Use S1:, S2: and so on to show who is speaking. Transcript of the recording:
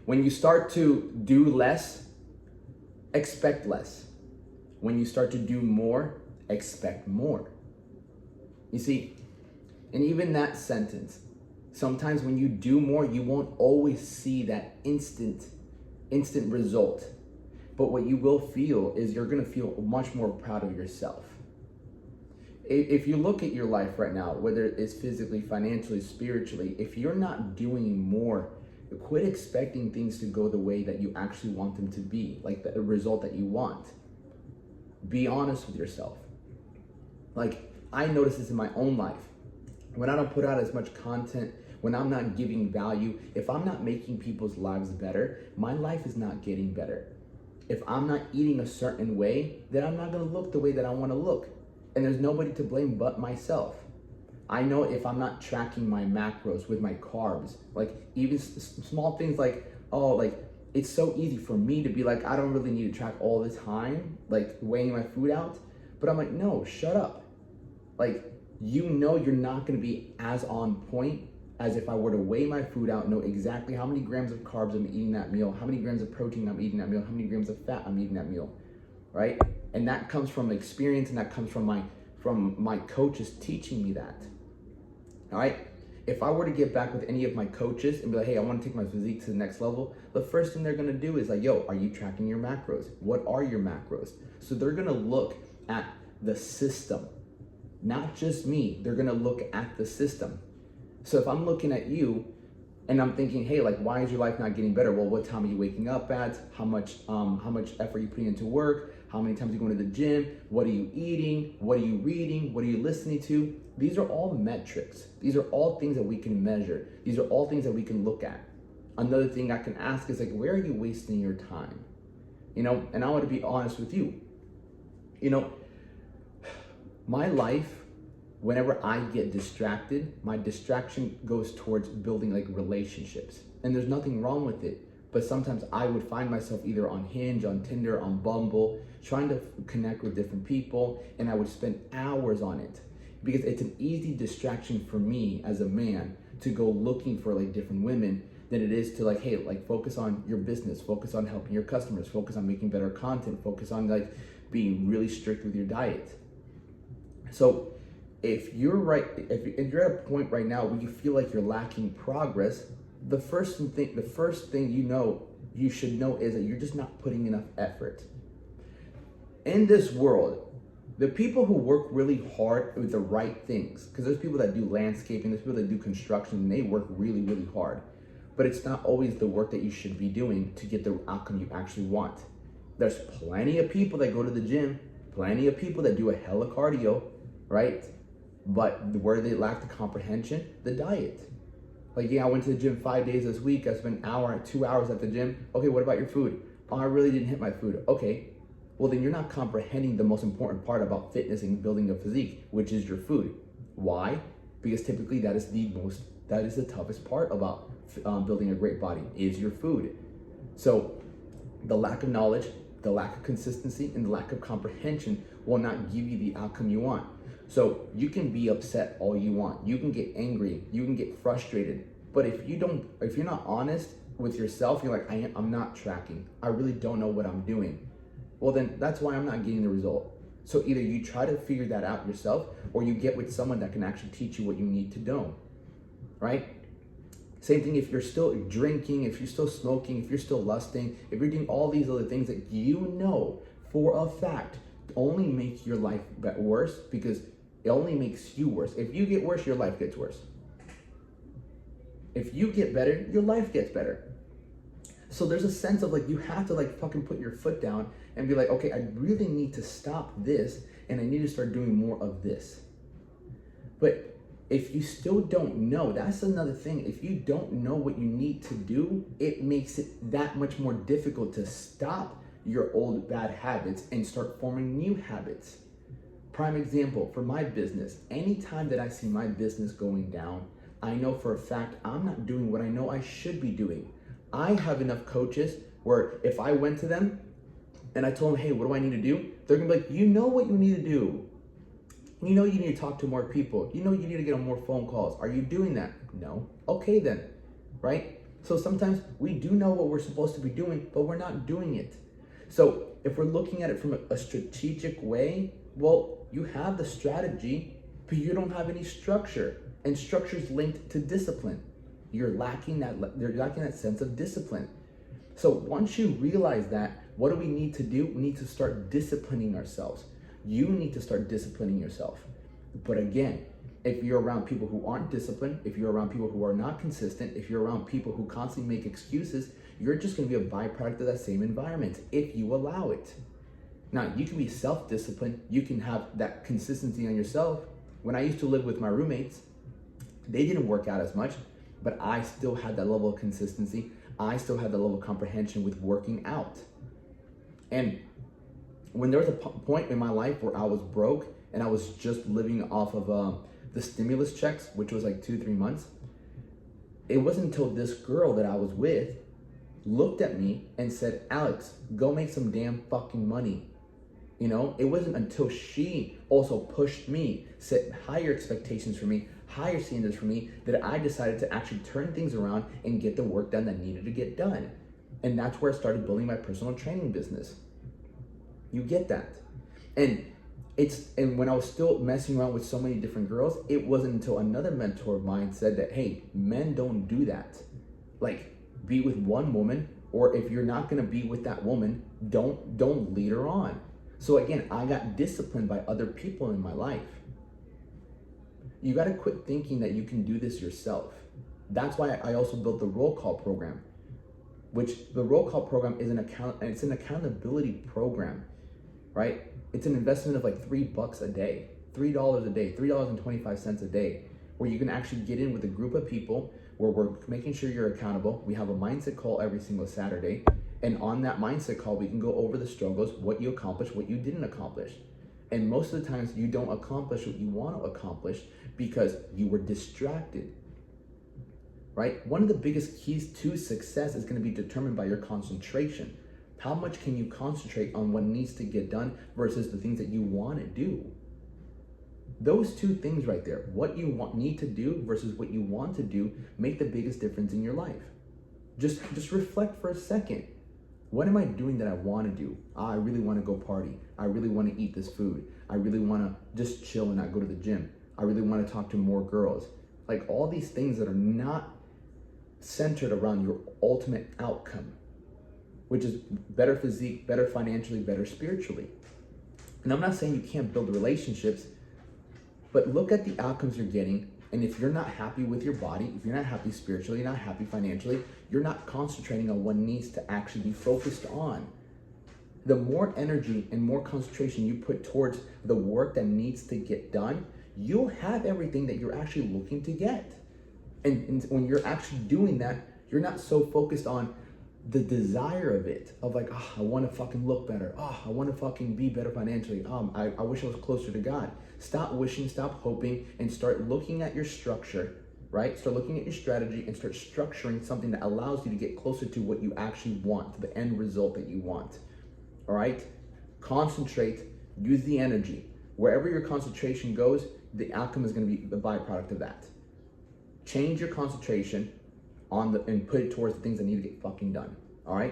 S1: When you start to do less, expect less. When you start to do more, expect more. You see, and even that sentence, sometimes when you do more, you won't always see that instant result. But what you will feel is you're gonna feel much more proud of yourself. If you look at your life right now, whether it's physically, financially, spiritually, if you're not doing more, quit expecting things to go the way that you actually want them to be, like the result that you want. Be honest with yourself. Like, I notice this in my own life. When I don't put out as much content, when I'm not giving value, if I'm not making people's lives better, my life is not getting better. If I'm not eating a certain way, then I'm not gonna look the way that I wanna look. And there's nobody to blame but myself. I know if I'm not tracking my macros with my carbs, like even small things like, oh, like it's so easy for me to be like, I don't really need to track all the time, like weighing my food out. But I'm like, no, shut up. Like, you know you're not gonna be as on point as if I were to weigh my food out, know exactly how many grams of carbs I'm eating that meal, how many grams of protein I'm eating that meal, how many grams of fat I'm eating that meal, right? And that comes from experience, and that comes from my coaches teaching me that. All right? If I were to get back with any of my coaches and be like, hey, I want to take my physique to the next level, the first thing they're gonna do is like, yo, are you tracking your macros? What are your macros? So they're gonna look at the system, not just me. They're gonna look at the system. So if I'm looking at you and I'm thinking, hey, like, why is your life not getting better? Well, what time are you waking up at? How much effort are you putting into work? How many times are you going to the gym? What are you eating? What are you reading? What are you listening to? These are all metrics. These are all things that we can measure. These are all things that we can look at. Another thing I can ask is like, where are you wasting your time? You know, and I want to be honest with you. You know, my life, whenever I get distracted, my distraction goes towards building like relationships. And there's nothing wrong with it. But sometimes I would find myself either on Hinge, on Tinder, on Bumble, trying to connect with different people, and I would spend hours on it because it's an easy distraction for me as a man to go looking for like different women than it is to like, hey, like focus on your business, focus on helping your customers, focus on making better content, focus on like being really strict with your diet. So if you're at a point right now where you feel like you're lacking progress, the first thing you should know is that you're just not putting enough effort. In this world, the people who work really hard with the right things, because there's people that do landscaping, there's people that do construction, and they work really, really hard. But it's not always the work that you should be doing to get the outcome you actually want. There's plenty of people that go to the gym, plenty of people that do a hella cardio, right? But where they lack the comprehension, the diet. Like, yeah, I went to the gym 5 days this week. I spent 2 hours at the gym. Okay, what about your food? Oh, I really didn't hit my food. Okay, well then you're not comprehending the most important part about fitness and building a physique, which is your food. Why? Because typically that is the toughest part about building a great body is your food. So the lack of knowledge, the lack of consistency, and the lack of comprehension will not give you the outcome you want. So you can be upset all you want. You can get angry. You can get frustrated. But if you're not honest with yourself, you're like, I'm not tracking. I really don't know what I'm doing. Well, then that's why I'm not getting the result. So either you try to figure that out yourself, or you get with someone that can actually teach you what you need to know, right? Same thing if you're still drinking, if you're still smoking, if you're still lusting, if you're doing all these other things that you know for a fact only make your life worse, because it only makes you worse. If you get worse, your life gets worse. If you get better, your life gets better. So there's a sense of like, you have to like fucking put your foot down and be like, okay, I really need to stop this and I need to start doing more of this. But if you still don't know, that's another thing. If you don't know what you need to do, it makes it that much more difficult to stop your old bad habits and start forming new habits. Prime example, for my business, anytime that I see my business going down, I know for a fact I'm not doing what I know I should be doing. I have enough coaches where if I went to them and I told them, hey, what do I need to do? They're gonna be like, you know what you need to do. You know you need to talk to more people. You know you need to get on more phone calls. Are you doing that? No. Okay then, right? So sometimes we do know what we're supposed to be doing, but we're not doing it. So if we're looking at it from a strategic way, well, you have the strategy, but you don't have any structure. And structure is linked to discipline. You're lacking that sense of discipline. So once you realize that, what do we need to do? We need to start disciplining ourselves. You need to start disciplining yourself. But again, if you're around people who aren't disciplined, if you're around people who are not consistent, if you're around people who constantly make excuses, you're just going to be a byproduct of that same environment if you allow it. Now, you can be self-disciplined. You can have that consistency on yourself. When I used to live with my roommates, they didn't work out as much, but I still had that level of consistency. I still had that level of comprehension with working out. And when there was a point in my life where I was broke and I was just living off of the stimulus checks, which was like 2-3 months, it wasn't until this girl that I was with looked at me and said, Alex, go make some damn fucking money. You know, it wasn't until she also pushed me, set higher expectations for me, higher standards for me, that I decided to actually turn things around and get the work done that needed to get done. And that's where I started building my personal training business. You get that? And when I was still messing around with so many different girls, it wasn't until another mentor of mine said that, hey, men don't do that. Like, be with one woman, or if you're not gonna be with that woman, don't lead her on. So again, I got disciplined by other people in my life. You gotta quit thinking that you can do this yourself. That's why I also built the roll call program, which the roll call program is it's an accountability program, right? It's an investment of like $3 a day, $3 a day, $3.25 a day, where you can actually get in with a group of people where we're making sure you're accountable. We have a mindset call every single Saturday. And on that mindset call, we can go over the struggles, what you accomplished, what you didn't accomplish. And most of the times you don't accomplish what you want to accomplish because you were distracted, right? One of the biggest keys to success is going to be determined by your concentration. How much can you concentrate on what needs to get done versus the things that you want to do? Those two things right there, what you need to do versus what you want to do, make the biggest difference in your life. Just reflect for a second. What am I doing that I want to do? I really want to go party. I really want to eat this food. I really want to just chill and not go to the gym. I really want to talk to more girls. Like all these things that are not centered around your ultimate outcome, which is better physique, better financially, better spiritually. And I'm not saying you can't build relationships, but look at the outcomes you're getting. And if you're not happy with your body, if you're not happy spiritually, not happy financially, you're not concentrating on what needs to actually be focused on. The more energy and more concentration you put towards the work that needs to get done, you'll have everything that you're actually looking to get. And when you're actually doing that, you're not so focused on the desire of it, of like, oh, I want to fucking look better. Oh, I want to fucking be better financially. I wish I was closer to God. Stop wishing, stop hoping, and start looking at your structure, right? Start looking at your strategy and start structuring something that allows you to get closer to what you actually want, to the end result that you want, all right? Concentrate, use the energy. Wherever your concentration goes, the outcome is going to be the byproduct of that. Change your concentration and put it towards the things that need to get fucking done, all right?